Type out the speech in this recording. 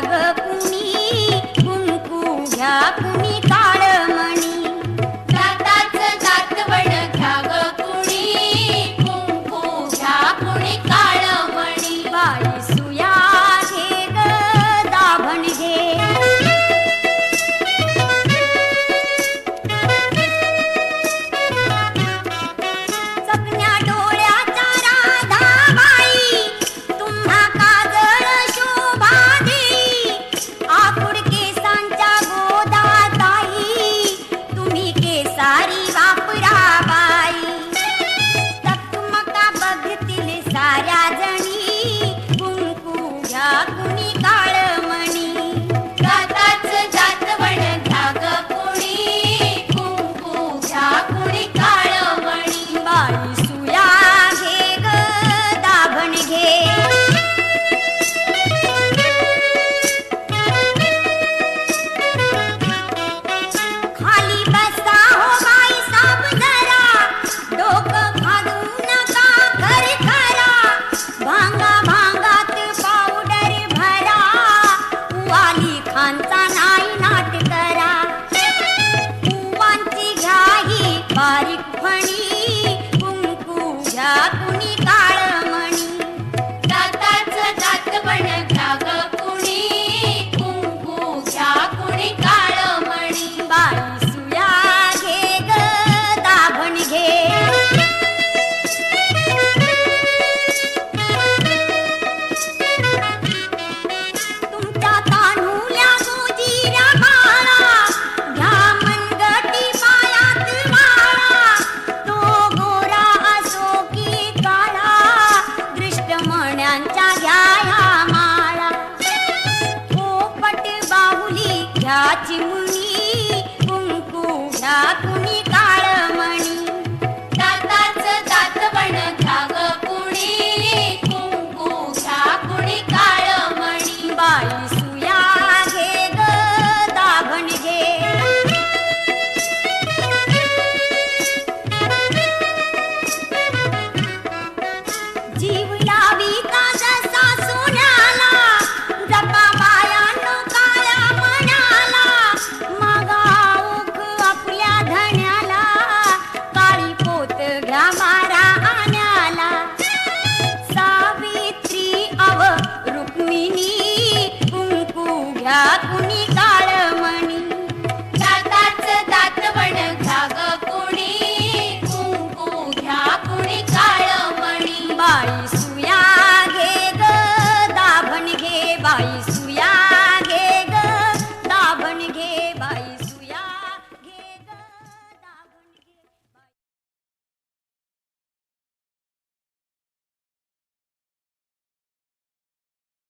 ग कुणी कुंकू घ्या कुणी काळमणी जाताच जातवड घ्या ग कुणी कुंकू घ्या कुणी काळमणी बाई सुया घे ग दाभण घे चकण्या डोळ्याच्या राधाबाई तुम्हा काजळ शोभा देई आकुड केसांच्या गोदाताई तुम्ही केसारी वापरा बाई चकमका बघतील साऱ्या जणी कुंकू घ्या कुणी काळमणी जाताच जातवड घ्या ग कुणी कुंकू घ्या कुणी काळमणी बाई सुया घे ग दाभण घे खाली बसा हो बाई साप जरा डोकं घालू नका खरी खरा भांगा भांगात पावडर भरा वाली खानचा नाही नाट करा कुवांची घ्या ही बारीक फणी कुंकू घ्या कुणी काळमणी जाताच जातवड घ्या ग कुणी कुंकू घ्या कुणी काळमणी बाई सुया घे ग दाभण घे तुमच्या तान्हुल्या गोजीऱ्या बाळा घ्या मनगटी पायात वाळा तो गोरा असो की काळा दृष्टमण्यांच्या घ्या ह्या माळा पोपट बाहुली घ्या चिमुणी